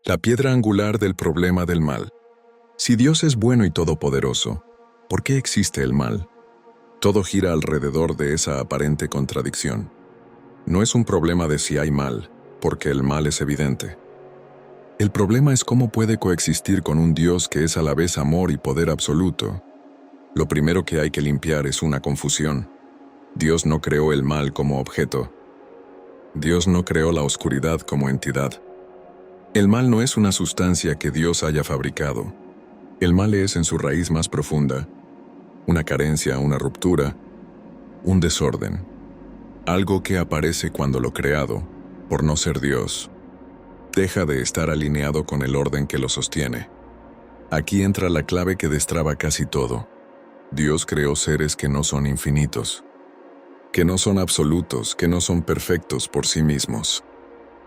La piedra angular del problema del mal. Si Dios es bueno y todopoderoso, ¿por qué existe el mal? Todo gira alrededor de esa aparente contradicción. No es un problema de si hay mal, porque el mal es evidente. El problema es cómo puede coexistir con un Dios que es a la vez amor y poder absoluto. Lo primero que hay que limpiar es una confusión. Dios no creó el mal como objeto. Dios no creó la oscuridad como entidad. El mal no es una sustancia que Dios haya fabricado. El mal es en su raíz más profunda, una carencia, una ruptura, un desorden. Algo que aparece cuando lo creado, por no ser Dios, deja de estar alineado con el orden que lo sostiene. Aquí entra la clave que destraba casi todo. Dios creó seres que no son infinitos, que no son absolutos, que no son perfectos por sí mismos.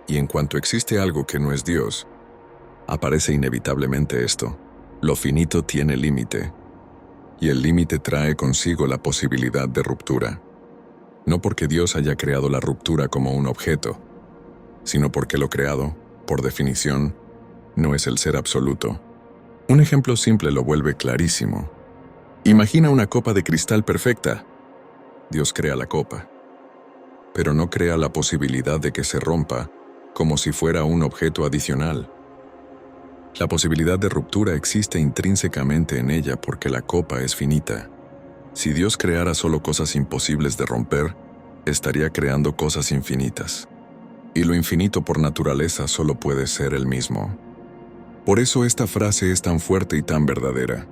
Y en cuanto existe algo que no es Dios, aparece inevitablemente esto. Lo finito tiene límite, y el límite trae consigo la posibilidad de ruptura. No porque Dios haya creado la ruptura como un objeto, sino porque lo creado, por definición, no es el ser absoluto. Un ejemplo simple lo vuelve clarísimo. Imagina una copa de cristal perfecta. Dios crea la copa, pero no crea la posibilidad de que se rompa como si fuera un objeto adicional. La posibilidad de ruptura existe intrínsecamente en ella porque la copa es finita. Si Dios creara solo cosas imposibles de romper, estaría creando cosas infinitas. Y lo infinito por naturaleza solo puede ser el mismo. Por eso esta frase es tan fuerte y tan verdadera.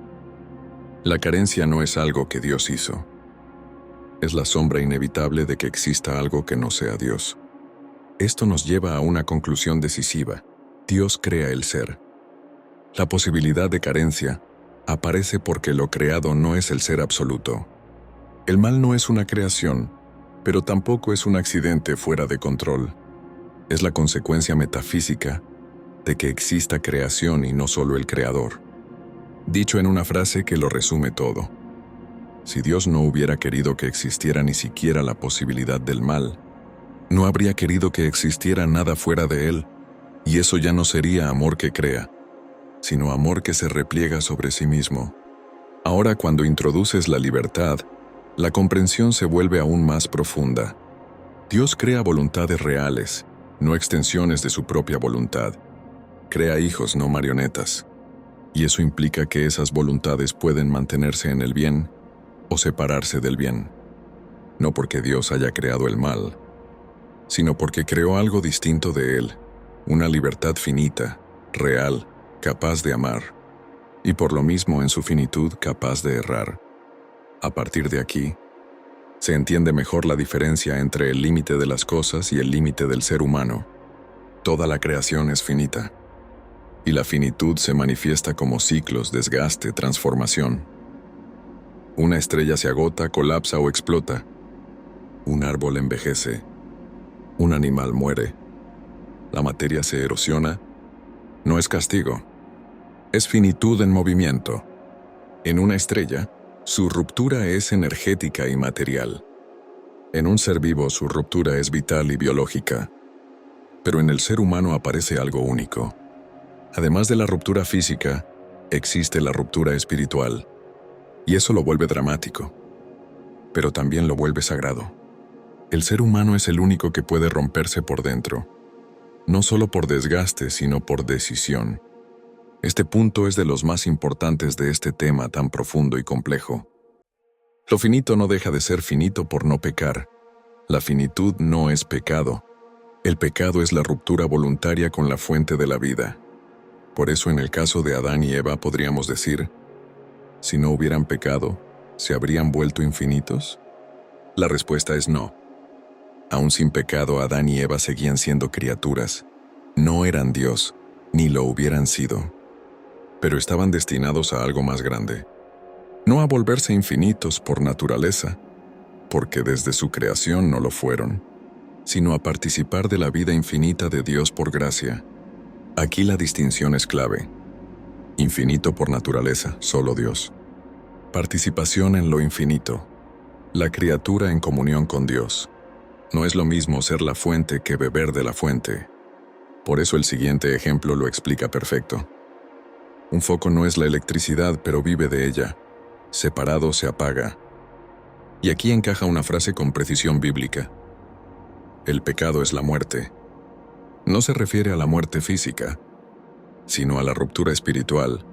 La carencia no es algo que Dios hizo. Es la sombra inevitable de que exista algo que no sea Dios. Esto nos lleva a una conclusión decisiva. Dios crea el ser. La posibilidad de carencia aparece porque lo creado no es el ser absoluto. El mal no es una creación, pero tampoco es un accidente fuera de control. Es la consecuencia metafísica de que exista creación y no solo el creador. Dicho en una frase que lo resume todo. Si Dios no hubiera querido que existiera ni siquiera la posibilidad del mal, no habría querido que existiera nada fuera de él, y eso ya no sería amor que crea, sino amor que se repliega sobre sí mismo. Ahora, cuando introduces la libertad, la comprensión se vuelve aún más profunda. Dios crea voluntades reales, no extensiones de su propia voluntad. Crea hijos, no marionetas. Y eso implica que esas voluntades pueden mantenerse en el bien o separarse del bien. No porque Dios haya creado el mal, sino porque creó algo distinto de él, una libertad finita, real, capaz de amar, y por lo mismo en su finitud capaz de errar. A partir de aquí, se entiende mejor la diferencia entre el límite de las cosas y el límite del ser humano. Toda la creación es finita, y la finitud se manifiesta como ciclos, desgaste, transformación. Una estrella se agota, colapsa o explota. Un árbol envejece. Un animal muere. La materia se erosiona. No es castigo. Es finitud en movimiento. En una estrella, su ruptura es energética y material. En un ser vivo, su ruptura es vital y biológica. Pero en el ser humano aparece algo único. Además de la ruptura física, existe la ruptura espiritual. Y eso lo vuelve dramático. Pero también lo vuelve sagrado. El ser humano es el único que puede romperse por dentro. No solo por desgaste, sino por decisión. Este punto es de los más importantes de este tema tan profundo y complejo. Lo finito no deja de ser finito por no pecar. La finitud no es pecado. El pecado es la ruptura voluntaria con la fuente de la vida. Por eso en el caso de Adán y Eva podríamos decir, si no hubieran pecado, ¿se habrían vuelto infinitos? La respuesta es no. Aún sin pecado, Adán y Eva seguían siendo criaturas. No eran Dios, ni lo hubieran sido. Pero estaban destinados a algo más grande. No a volverse infinitos por naturaleza, porque desde su creación no lo fueron, sino a participar de la vida infinita de Dios por gracia. Aquí la distinción es clave. Infinito por naturaleza, solo Dios. Participación en lo infinito. La criatura en comunión con Dios. No es lo mismo ser la fuente que beber de la fuente. Por eso el siguiente ejemplo lo explica perfecto. Un foco no es la electricidad, pero vive de ella. Separado se apaga. Y aquí encaja una frase con precisión bíblica. El pecado es la muerte. No se refiere a la muerte física, sino a la ruptura espiritual.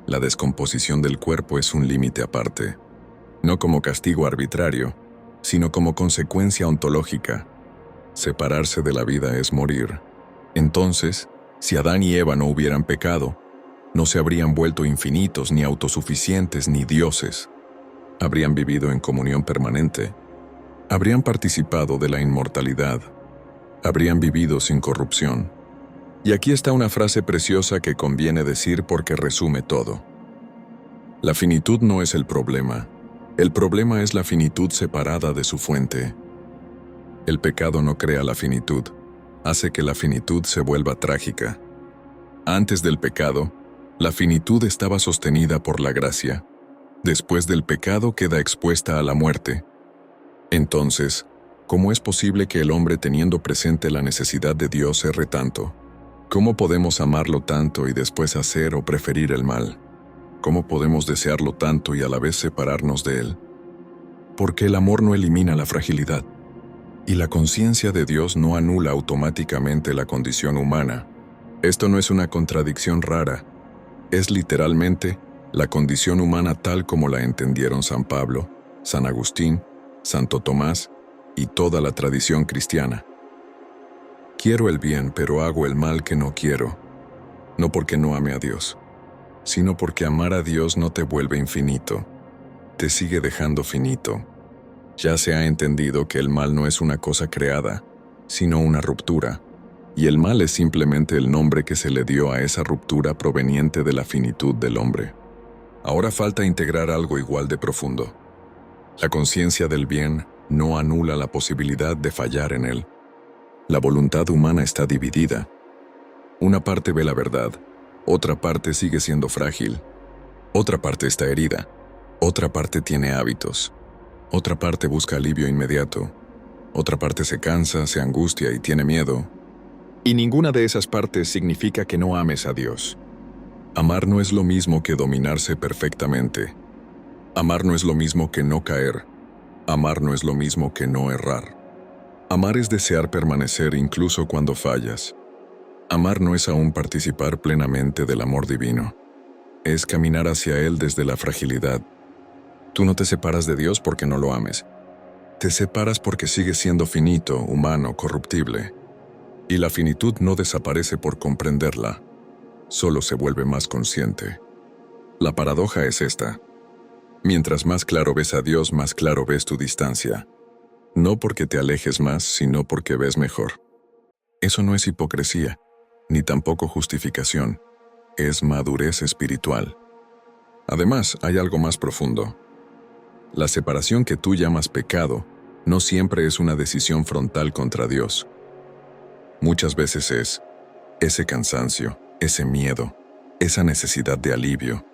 La descomposición del cuerpo es un límite aparte, no como castigo arbitrario, sino como consecuencia ontológica. Separarse de la vida es morir. Entonces, si Adán y Eva no hubieran pecado, no se habrían vuelto infinitos, ni autosuficientes, ni dioses. Habrían vivido en comunión permanente. Habrían participado de la inmortalidad. Habrían vivido sin corrupción. Y aquí está una frase preciosa que conviene decir porque resume todo. La finitud no es el problema. El problema es la finitud separada de su fuente. El pecado no crea la finitud, hace que la finitud se vuelva trágica. Antes del pecado, la finitud estaba sostenida por la gracia. Después del pecado queda expuesta a la muerte. Entonces, ¿cómo es posible que el hombre, teniendo presente la necesidad de Dios, erre tanto? ¿Cómo podemos amarlo tanto y después hacer o preferir el mal? ¿Cómo podemos desearlo tanto y a la vez separarnos de él? Porque el amor no elimina la fragilidad. Y la conciencia de Dios no anula automáticamente la condición humana. Esto no es una contradicción rara. Es literalmente la condición humana tal como la entendieron San Pablo, San Agustín, Santo Tomás y toda la tradición cristiana. Quiero el bien, pero hago el mal que no quiero. No porque no ame a Dios, sino porque amar a Dios no te vuelve infinito. Te sigue dejando finito. Ya se ha entendido que el mal no es una cosa creada, sino una ruptura, y el mal es simplemente el nombre que se le dio a esa ruptura proveniente de la finitud del hombre. Ahora falta integrar algo igual de profundo. La conciencia del bien no anula la posibilidad de fallar en él. La voluntad humana está dividida. Una parte ve la verdad, otra parte sigue siendo frágil, otra parte está herida, otra parte tiene hábitos, otra parte busca alivio inmediato, otra parte se cansa, se angustia y tiene miedo. Y ninguna de esas partes significa que no ames a Dios. Amar no es lo mismo que dominarse perfectamente. Amar no es lo mismo que no caer. Amar no es lo mismo que no errar. Amar es desear permanecer incluso cuando fallas. Amar no es aún participar plenamente del amor divino. Es caminar hacia Él desde la fragilidad. Tú no te separas de Dios porque no lo ames. Te separas porque sigues siendo finito, humano, corruptible. Y la finitud no desaparece por comprenderla, solo se vuelve más consciente. La paradoja es esta. Mientras más claro ves a Dios, más claro ves tu distancia. No porque te alejes más, sino porque ves mejor. Eso no es hipocresía, ni tampoco justificación. Es madurez espiritual. Además, hay algo más profundo. La separación que tú llamas pecado no siempre es una decisión frontal contra Dios. Muchas veces es ese cansancio, ese miedo, esa necesidad de alivio,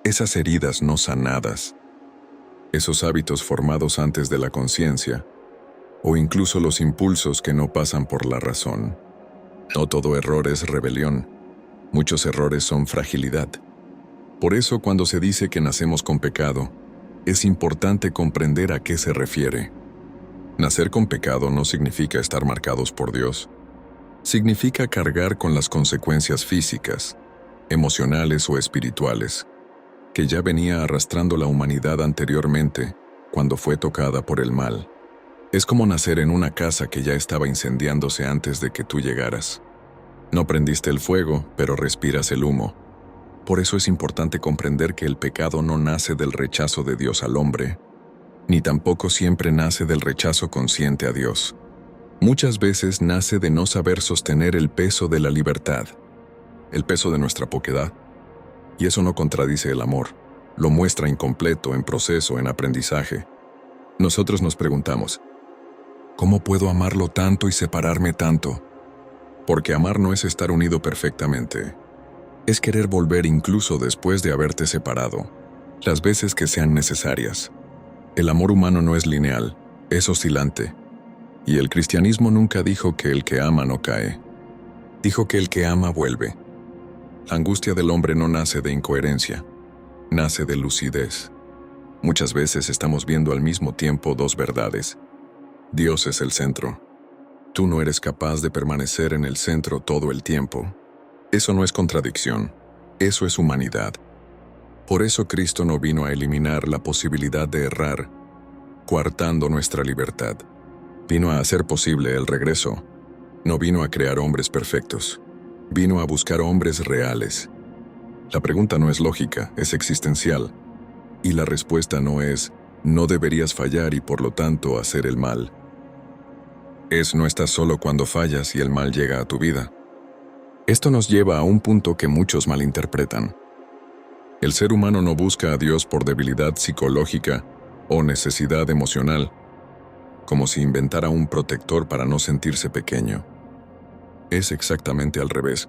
esas heridas no sanadas, esos hábitos formados antes de la conciencia, o incluso los impulsos que no pasan por la razón. No todo error es rebelión, muchos errores son fragilidad. Por eso cuando se dice que nacemos con pecado, es importante comprender a qué se refiere. Nacer con pecado no significa estar marcados por Dios. Significa cargar con las consecuencias físicas, emocionales o espirituales, que ya venía arrastrando la humanidad anteriormente cuando fue tocada por el mal. Es como nacer en una casa que ya estaba incendiándose antes de que tú llegaras. No prendiste el fuego, pero respiras el humo. Por eso es importante comprender que el pecado no nace del rechazo de Dios al hombre, ni tampoco siempre nace del rechazo consciente a Dios. Muchas veces nace de no saber sostener el peso de la libertad, el peso de nuestra poquedad. Y eso no contradice el amor, lo muestra incompleto, en proceso, en aprendizaje. Nosotros nos preguntamos, ¿cómo puedo amarlo tanto y separarme tanto? Porque amar no es estar unido perfectamente. Es querer volver incluso después de haberte separado, las veces que sean necesarias. El amor humano no es lineal, es oscilante. Y el cristianismo nunca dijo que el que ama no cae. Dijo que el que ama vuelve. La angustia del hombre no nace de incoherencia, nace de lucidez. Muchas veces estamos viendo al mismo tiempo dos verdades. Dios es el centro. Tú no eres capaz de permanecer en el centro todo el tiempo. Eso no es contradicción, eso es humanidad. Por eso Cristo no vino a eliminar la posibilidad de errar, coartando nuestra libertad. Vino a hacer posible el regreso. No vino a crear hombres perfectos. Vino a buscar hombres reales. La pregunta no es lógica, es existencial. Y la respuesta no es, no deberías fallar y por lo tanto hacer el mal. No estás solo cuando fallas y el mal llega a tu vida. Esto nos lleva a un punto que muchos malinterpretan. El ser humano no busca a Dios por debilidad psicológica o necesidad emocional, como si inventara un protector para no sentirse pequeño. Es exactamente al revés.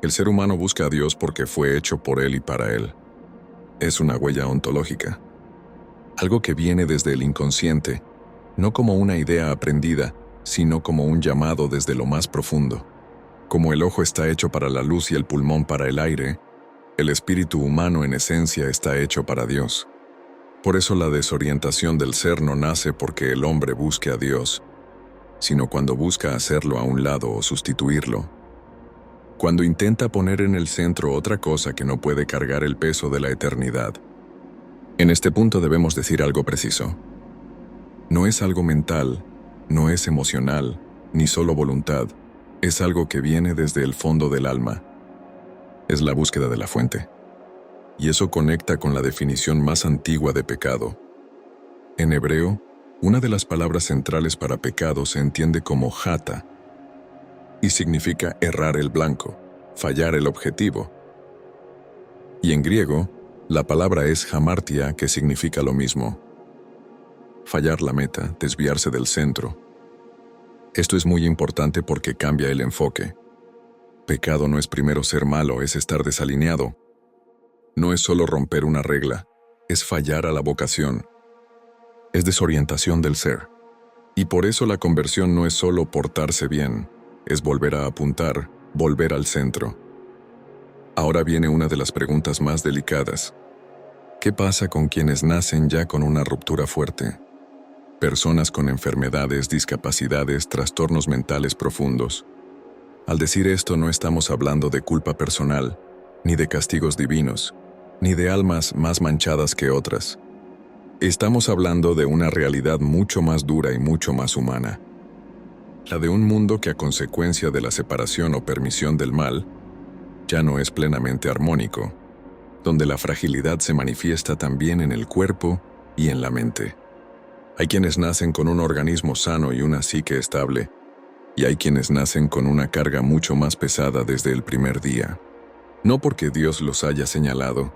El ser humano busca a Dios porque fue hecho por Él y para Él. Es una huella ontológica. Algo que viene desde el inconsciente, no como una idea aprendida, sino como un llamado desde lo más profundo. Como el ojo está hecho para la luz y el pulmón para el aire, el espíritu humano en esencia está hecho para Dios. Por eso la desorientación del ser no nace porque el hombre busque a Dios, sino cuando busca hacerlo a un lado o sustituirlo. Cuando intenta poner en el centro otra cosa que no puede cargar el peso de la eternidad. En este punto debemos decir algo preciso. No es algo mental, no es emocional, ni solo voluntad. Es algo que viene desde el fondo del alma. Es la búsqueda de la fuente. Y eso conecta con la definición más antigua de pecado. En hebreo, una de las palabras centrales para pecado se entiende como jata, y significa errar el blanco, fallar el objetivo. Y en griego, la palabra es hamartia, que significa lo mismo. Fallar la meta, desviarse del centro. Esto es muy importante porque cambia el enfoque. Pecado no es primero ser malo, es estar desalineado. No es solo romper una regla, es fallar a la vocación. Es desorientación del ser. Y por eso la conversión no es solo portarse bien, es volver a apuntar, volver al centro. Ahora viene una de las preguntas más delicadas. ¿Qué pasa con quienes nacen ya con una ruptura fuerte? Personas con enfermedades, discapacidades, trastornos mentales profundos. Al decir esto no estamos hablando de culpa personal, ni de castigos divinos, ni de almas más manchadas que otras. Estamos hablando de una realidad mucho más dura y mucho más humana. La de un mundo que a consecuencia de la separación o permisión del mal, ya no es plenamente armónico, donde la fragilidad se manifiesta también en el cuerpo y en la mente. Hay quienes nacen con un organismo sano y una psique estable, y hay quienes nacen con una carga mucho más pesada desde el primer día. No porque Dios los haya señalado,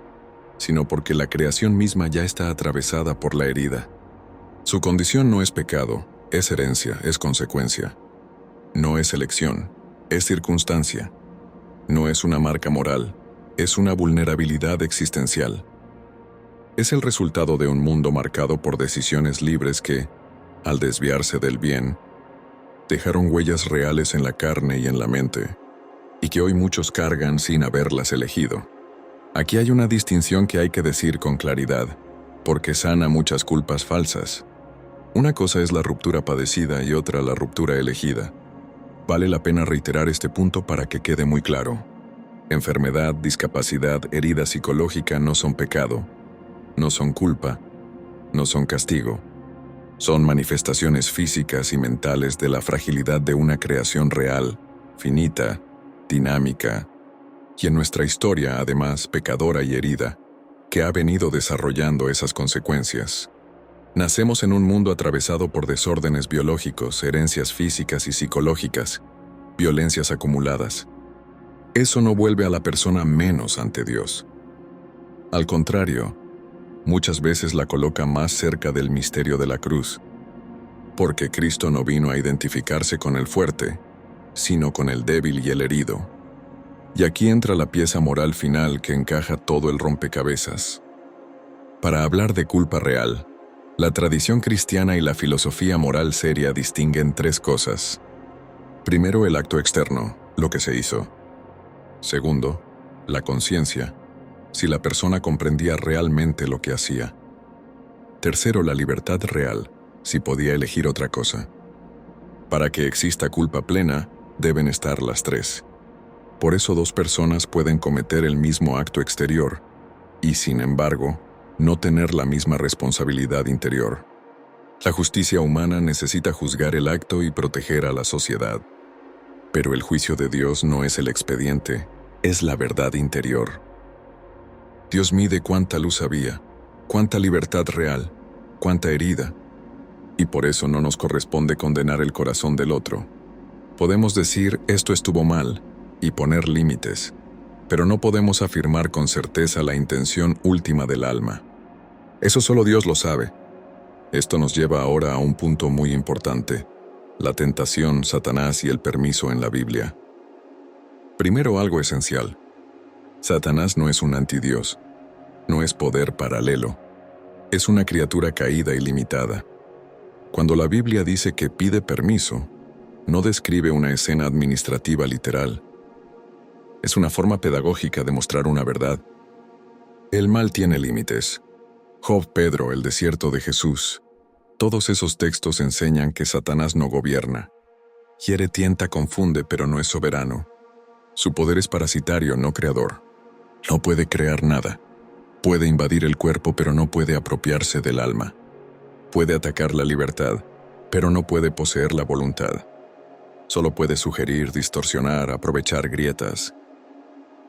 sino porque la creación misma ya está atravesada por la herida. Su condición no es pecado, es herencia, es consecuencia. No es elección, es circunstancia. No es una marca moral, es una vulnerabilidad existencial. Es el resultado de un mundo marcado por decisiones libres que, al desviarse del bien, dejaron huellas reales en la carne y en la mente, y que hoy muchos cargan sin haberlas elegido. Aquí hay una distinción que hay que decir con claridad, porque sana muchas culpas falsas. Una cosa es la ruptura padecida y otra la ruptura elegida. Vale la pena reiterar este punto para que quede muy claro. Enfermedad, discapacidad, herida psicológica no son pecado, no son culpa, no son castigo. Son manifestaciones físicas y mentales de la fragilidad de una creación real, finita, dinámica, y en nuestra historia, además, pecadora y herida, que ha venido desarrollando esas consecuencias. Nacemos en un mundo atravesado por desórdenes biológicos, herencias físicas y psicológicas, violencias acumuladas. Eso no vuelve a la persona menos ante Dios. Al contrario, muchas veces la coloca más cerca del misterio de la cruz, porque Cristo no vino a identificarse con el fuerte, sino con el débil y el herido. Y aquí entra la pieza moral final que encaja todo el rompecabezas. Para hablar de culpa real, la tradición cristiana y la filosofía moral seria distinguen tres cosas. Primero, el acto externo, lo que se hizo. Segundo, la conciencia, si la persona comprendía realmente lo que hacía. Tercero, la libertad real, si podía elegir otra cosa. Para que exista culpa plena, deben estar las tres. Por eso dos personas pueden cometer el mismo acto exterior y, sin embargo, no tener la misma responsabilidad interior. La justicia humana necesita juzgar el acto y proteger a la sociedad. Pero el juicio de Dios no es el expediente, es la verdad interior. Dios mide cuánta luz había, cuánta libertad real, cuánta herida, y por eso no nos corresponde condenar el corazón del otro. Podemos decir esto estuvo mal y poner límites, pero no podemos afirmar con certeza la intención última del alma. Eso solo Dios lo sabe. Esto nos lleva ahora a un punto muy importante: la tentación, Satanás y el permiso en la Biblia. Primero, algo esencial. Satanás no es un antidios, no es poder paralelo. Es una criatura caída y limitada. Cuando la Biblia dice que pide permiso, no describe una escena administrativa literal. Es una forma pedagógica de mostrar una verdad. El mal tiene límites. Job, Pedro, el desierto de Jesús. Todos esos textos enseñan que Satanás no gobierna. Hiere, tienta, confunde, pero no es soberano. Su poder es parasitario, no creador. No puede crear nada. Puede invadir el cuerpo, pero no puede apropiarse del alma. Puede atacar la libertad, pero no puede poseer la voluntad. Solo puede sugerir, distorsionar, aprovechar grietas.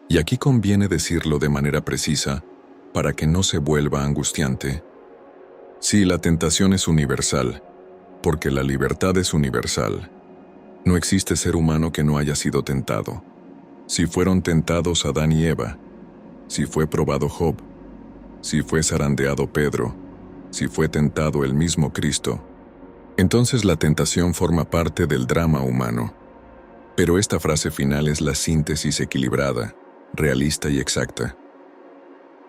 Y aquí conviene decirlo de manera precisa para que no se vuelva angustiante. Sí, la tentación es universal, porque la libertad es universal. No existe ser humano que no haya sido tentado. Si fueron tentados Adán y Eva, si fue probado Job, si fue zarandeado Pedro, si fue tentado el mismo Cristo, entonces la tentación forma parte del drama humano. Pero esta frase final es la síntesis equilibrada, realista y exacta.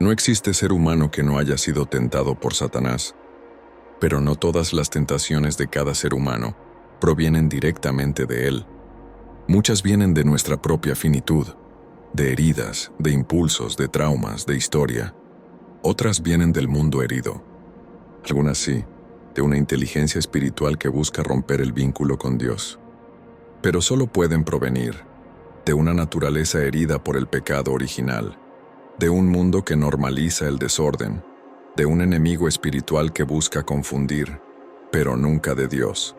No existe ser humano que no haya sido tentado por Satanás, pero no todas las tentaciones de cada ser humano provienen directamente de él. Muchas vienen de nuestra propia finitud, de heridas, de impulsos, de traumas, de historia. Otras vienen del mundo herido. Algunas sí, de una inteligencia espiritual que busca romper el vínculo con Dios. Pero solo pueden provenir de una naturaleza herida por el pecado original, de un mundo que normaliza el desorden, de un enemigo espiritual que busca confundir, pero nunca de Dios.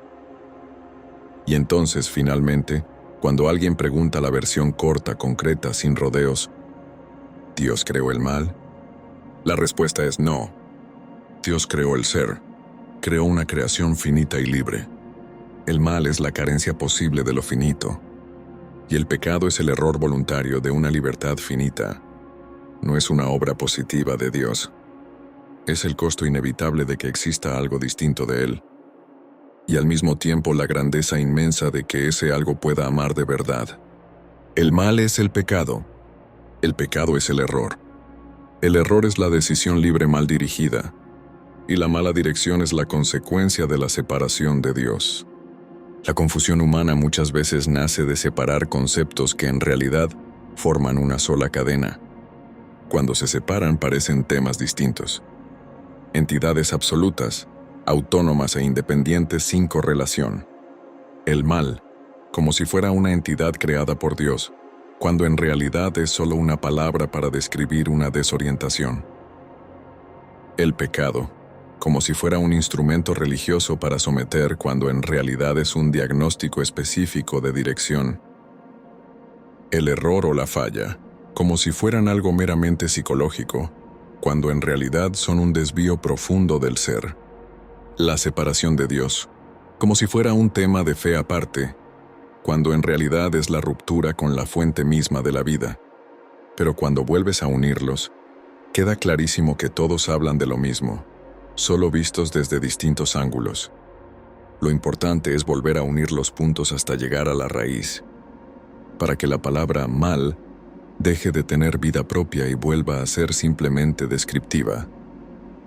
Y entonces, finalmente, cuando alguien pregunta la versión corta, concreta, sin rodeos, ¿Dios creó el mal? La respuesta es no. Dios creó el ser, creó una creación finita y libre. El mal es la carencia posible de lo finito, y el pecado es el error voluntario de una libertad finita. No es una obra positiva de Dios. Es el costo inevitable de que exista algo distinto de Él, y al mismo tiempo la grandeza inmensa de que ese algo pueda amar de verdad. El mal es el pecado es el error. El error es la decisión libre mal dirigida, y la mala dirección es la consecuencia de la separación de Dios. La confusión humana muchas veces nace de separar conceptos que en realidad forman una sola cadena. Cuando se separan parecen temas distintos. Entidades absolutas, autónomas e independientes sin correlación. El mal, como si fuera una entidad creada por Dios, cuando en realidad es solo una palabra para describir una desorientación. El pecado, como si fuera un instrumento religioso para someter cuando en realidad es un diagnóstico específico de dirección. El error o la falla, como si fueran algo meramente psicológico, cuando en realidad son un desvío profundo del ser. La separación de Dios, como si fuera un tema de fe aparte, cuando en realidad es la ruptura con la fuente misma de la vida. Pero cuando vuelves a unirlos, queda clarísimo que todos hablan de lo mismo, solo vistos desde distintos ángulos. Lo importante es volver a unir los puntos hasta llegar a la raíz, para que la palabra mal deje de tener vida propia y vuelva a ser simplemente descriptiva.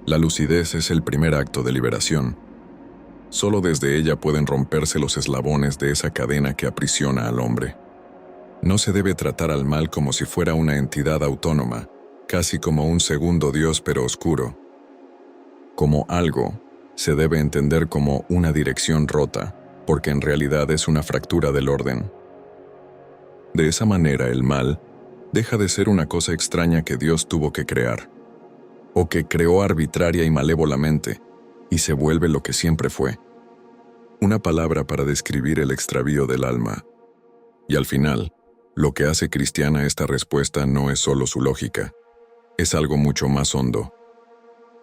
La lucidez es el primer acto de liberación. Solo desde ella pueden romperse los eslabones de esa cadena que aprisiona al hombre. No se debe tratar al mal como si fuera una entidad autónoma, casi como un segundo Dios pero oscuro. Como algo, se debe entender como una dirección rota, porque en realidad es una fractura del orden. De esa manera el mal deja de ser una cosa extraña que Dios tuvo que crear, o que creó arbitraria y malévolamente, y se vuelve lo que siempre fue. Una palabra para describir el extravío del alma. Y al final, lo que hace cristiana esta respuesta no es solo su lógica, es algo mucho más hondo.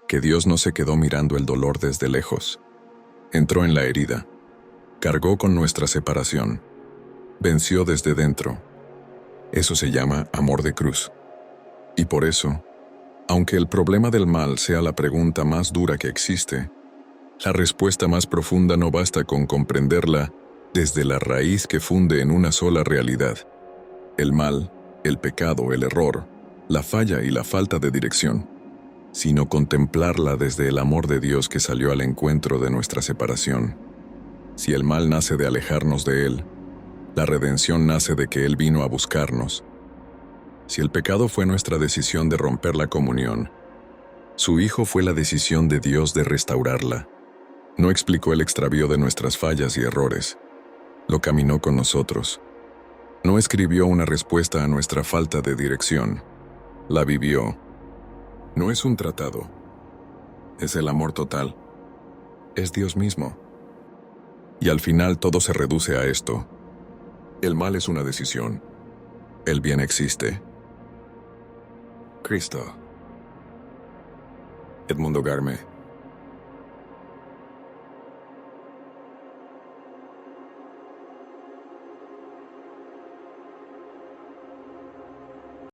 Que Dios no se quedó mirando el dolor desde lejos. Entró en la herida, cargó con nuestra separación, venció desde dentro. Eso se llama amor de cruz. Y por eso, aunque el problema del mal sea la pregunta más dura que existe, la respuesta más profunda no basta con comprenderla desde la raíz que funde en una sola realidad: el mal, el pecado, el error, la falla y la falta de dirección, sino contemplarla desde el amor de Dios que salió al encuentro de nuestra separación. Si el mal nace de alejarnos de Él, la redención nace de que Él vino a buscarnos. Si el pecado fue nuestra decisión de romper la comunión, su Hijo fue la decisión de Dios de restaurarla. No explicó el extravío de nuestras fallas y errores, lo caminó con nosotros. No escribió una respuesta a nuestra falta de dirección, la vivió. No es un tratado, es el amor total, es Dios mismo. Y al final todo se reduce a esto: el mal es una decisión, el bien existe. Cristo. Edmundo Garme.